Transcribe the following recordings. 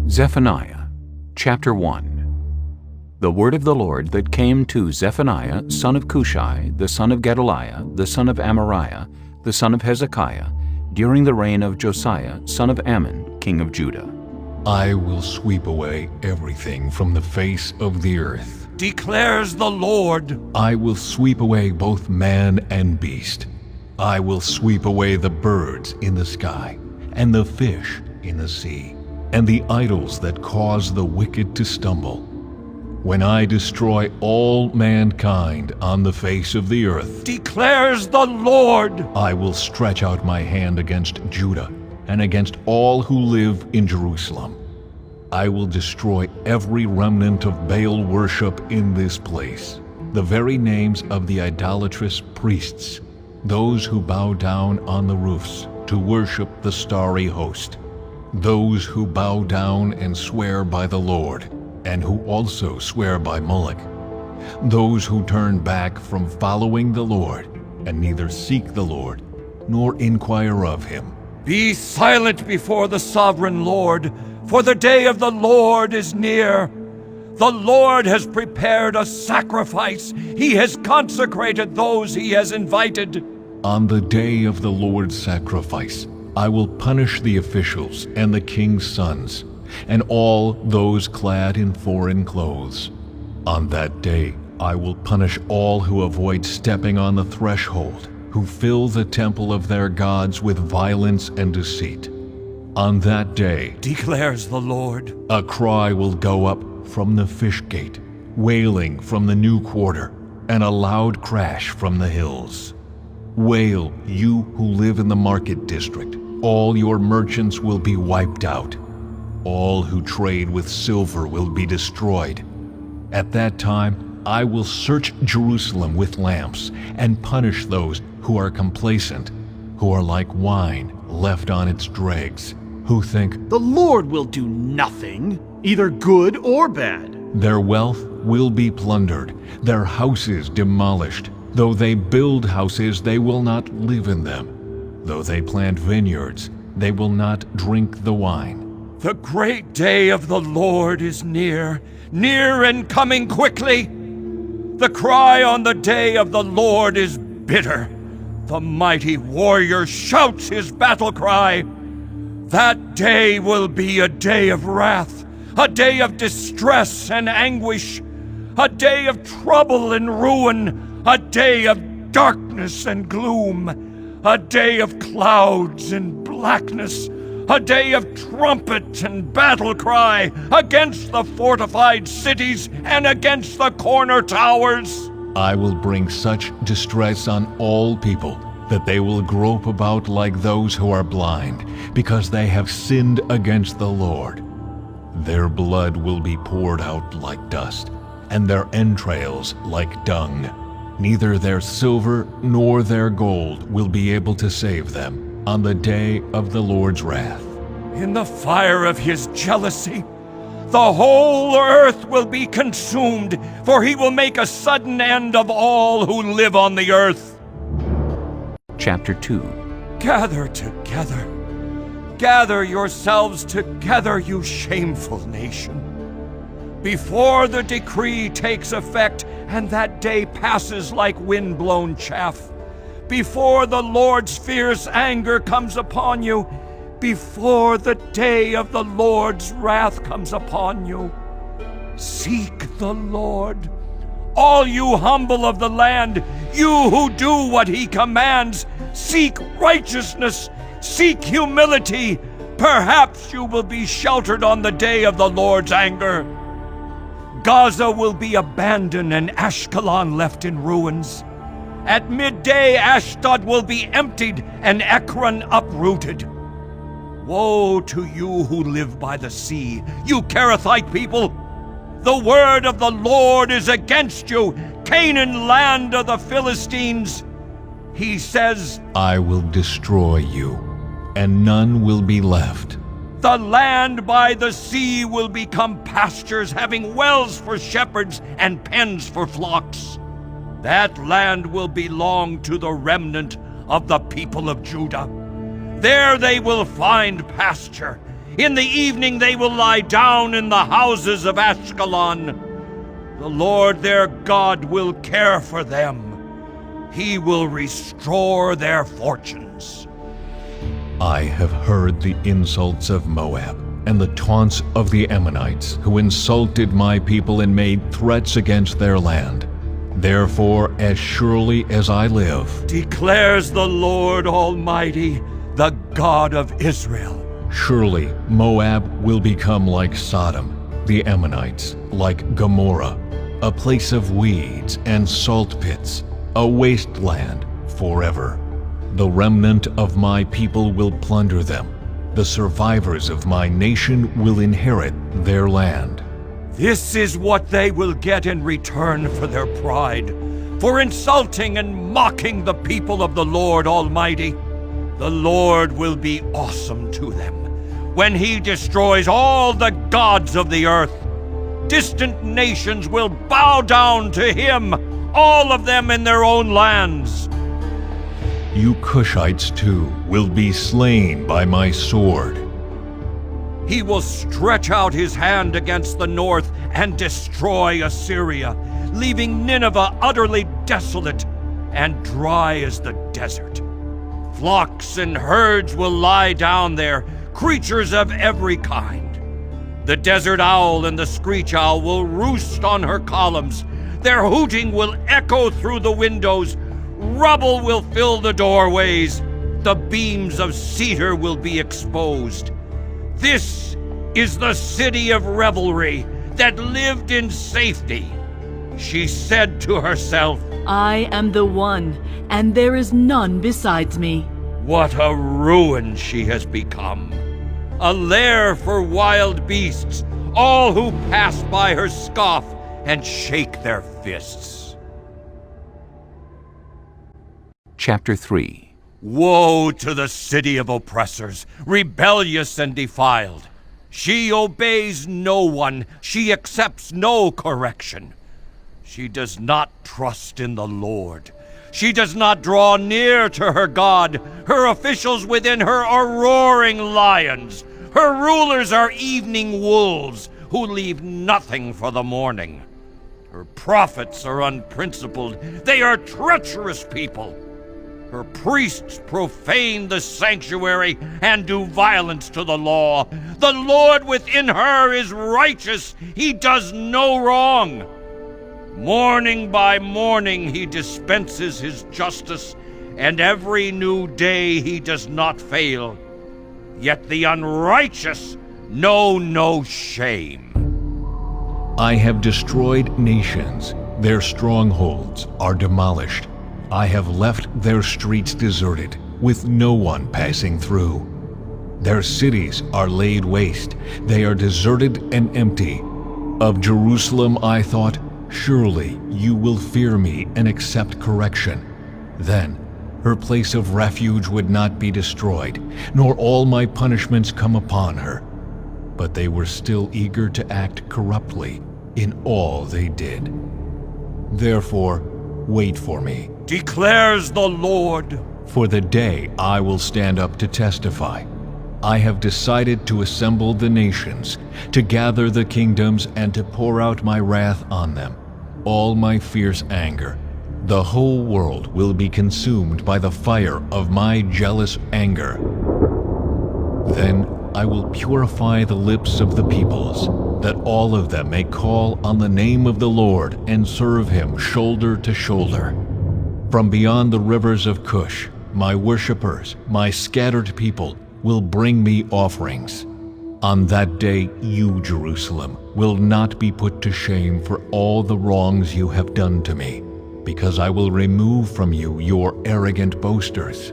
Zephaniah chapter 1. The word of the Lord that came to Zephaniah, son of Cushi, the son of Gedaliah, the son of Amariah, the son of Hezekiah, during the reign of Josiah, son of Ammon, king of Judah. I will sweep away everything from the face of the earth, declares the Lord. I will sweep away both man and beast. I will sweep away the birds in the sky, and the fish in the sea, and the idols that cause the wicked to stumble. When I destroy all mankind on the face of the earth, declares the Lord, I will stretch out my hand against Judah and against all who live in Jerusalem. I will destroy every remnant of Baal worship in this place, the very names of the idolatrous priests, those who bow down on the roofs to worship the starry host, those who bow down and swear by the Lord, and who also swear by Moloch, those who turn back from following the Lord, and neither seek the Lord, nor inquire of him. Be silent before the sovereign Lord, for the day of the Lord is near. The Lord has prepared a sacrifice. He has consecrated those he has invited. On the day of the Lord's sacrifice, I will punish the officials and the king's sons, and all those clad in foreign clothes. On that day, I will punish all who avoid stepping on the threshold, who fill the temple of their gods with violence and deceit. On that day, declares the Lord, a cry will go up from the fish gate, wailing from the new quarter, and a loud crash from the hills. Wail, you who live in the market district. All your merchants will be wiped out. All who trade with silver will be destroyed. At that time, I will search Jerusalem with lamps and punish those who are complacent, who are like wine left on its dregs, who think, the Lord will do nothing, either good or bad. Their wealth will be plundered, their houses demolished. Though they build houses, they will not live in them. Though they plant vineyards, they will not drink the wine. The great day of the Lord is near, near and coming quickly. The cry on the day of the Lord is bitter. The mighty warrior shouts his battle cry. That day will be a day of wrath, a day of distress and anguish, a day of trouble and ruin, a day of darkness and gloom, a day of clouds and blackness, a day of trumpet and battle cry against the fortified cities and against the corner towers. I will bring such distress on all people that they will grope about like those who are blind, because they have sinned against the Lord. Their blood will be poured out like dust, and their entrails like dung. Neither their silver nor their gold will be able to save them on the day of the Lord's wrath. In the fire of his jealousy, the whole earth will be consumed, for he will make a sudden end of all who live on the earth. Chapter 2. Gather together. Gather yourselves together, you shameful nation. Before the decree takes effect and that day passes like wind-blown chaff, before the Lord's fierce anger comes upon you, before the day of the Lord's wrath comes upon you, seek the Lord. All you humble of the land, you who do what he commands, seek righteousness, seek humility. Perhaps you will be sheltered on the day of the Lord's anger. Gaza will be abandoned and Ashkelon left in ruins. At midday, Ashdod will be emptied and Ekron uprooted. Woe to you who live by the sea, you Kerethite people! The word of the Lord is against you, Canaan, land of the Philistines. He says, I will destroy you, and none will be left. The land by the sea will become pastures, having wells for shepherds and pens for flocks. That land will belong to the remnant of the people of Judah. There they will find pasture. In the evening they will lie down in the houses of Ashkelon. The Lord their God will care for them. He will restore their fortunes. I have heard the insults of Moab and the taunts of the Ammonites, who insulted my people and made threats against their land. Therefore, as surely as I live, declares the Lord Almighty, the God of Israel, surely Moab will become like Sodom, the Ammonites like Gomorrah, a place of weeds and salt pits, a wasteland forever. The remnant of my people will plunder them. The survivors of my nation will inherit their land. This is what they will get in return for their pride, for insulting and mocking the people of the Lord Almighty. The Lord will be awesome to them when He destroys all the gods of the earth. Distant nations will bow down to Him, all of them in their own lands. You Cushites too will be slain by my sword. He will stretch out His hand against the north and destroy Assyria, leaving Nineveh utterly desolate and dry as the desert. Flocks and herds will lie down there, creatures of every kind. The desert owl and the screech owl will roost on her columns. Their hooting will echo through the windows. Rubble will fill the doorways. The beams of cedar will be exposed. This is the city of revelry that lived in safety. She said to herself, I am the one, and there is none besides me. What a ruin she has become! A lair for wild beasts. All who pass by her scoff and shake their fists. Chapter 3. Woe to the city of oppressors, rebellious and defiled. She obeys no one. She accepts no correction. She does not trust in the Lord. She does not draw near to her God. Her officials within her are roaring lions. Her rulers are evening wolves who leave nothing for the morning. Her prophets are unprincipled. They are treacherous people. Her priests profane the sanctuary and do violence to the law. The Lord within her is righteous. He does no wrong. Morning by morning He dispenses His justice, and every new day He does not fail. Yet the unrighteous know no shame. I have destroyed nations. Their strongholds are demolished. I have left their streets deserted, with no one passing through. Their cities are laid waste. They are deserted and empty. Of Jerusalem I thought, surely you will fear me and accept correction. Then her place of refuge would not be destroyed, nor all my punishments come upon her. But they were still eager to act corruptly in all they did. Therefore, wait for me, declares the Lord. for the day I will stand up to testify. I have decided to assemble the nations, to gather the kingdoms, and to pour out my wrath on them, all my fierce anger. The whole world will be consumed by the fire of my jealous anger. Then I will purify the lips of the peoples, that all of them may call on the name of the Lord and serve Him shoulder to shoulder. From beyond the rivers of Cush, my worshippers, my scattered people, will bring me offerings. On that day you, Jerusalem, will not be put to shame for all the wrongs you have done to me, because I will remove from you your arrogant boasters.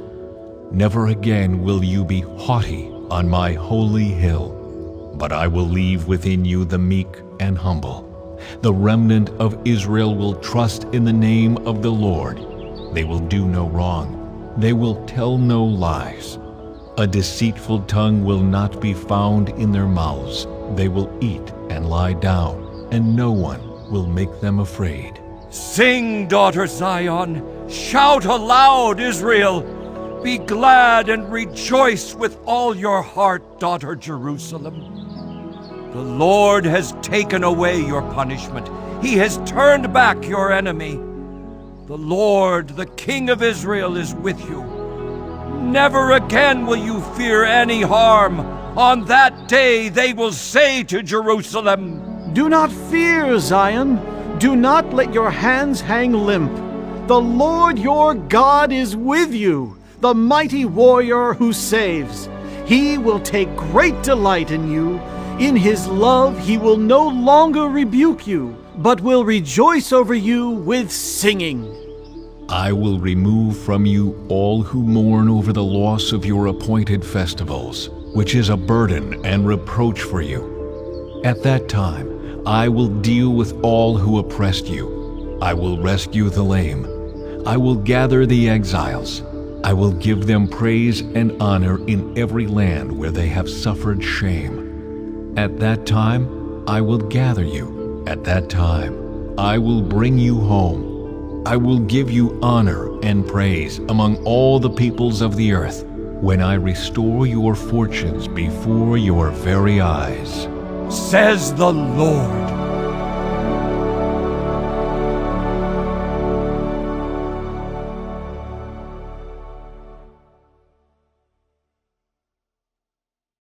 Never again will you be haughty on my holy hill, but I will leave within you the meek and humble. The remnant of Israel will trust in the name of the Lord. They will do no wrong. They will tell no lies. A deceitful tongue will not be found in their mouths. They will eat and lie down, and no one will make them afraid. Sing, daughter Zion. Shout aloud, Israel. Be glad and rejoice with all your heart, daughter Jerusalem. The Lord has taken away your punishment. He has turned back your enemy. The Lord, the King of Israel, is with you. Never again will you fear any harm. On that day they will say to Jerusalem, Do not fear, Zion. Do not let your hands hang limp. The Lord your God is with you, the mighty warrior who saves. He will take great delight in you. In his love he will no longer rebuke you, but will rejoice over you with singing. I will remove from you all who mourn over the loss of your appointed festivals, which is a burden and reproach for you. At that time I will deal with all who oppressed you. I will rescue the lame. I will gather the exiles. I will give them praise and honor in every land where they have suffered shame. At that time I will gather you. At that time I will bring you home. I will give you honor and praise among all the peoples of the earth, when I restore your fortunes before your very eyes. says the Lord.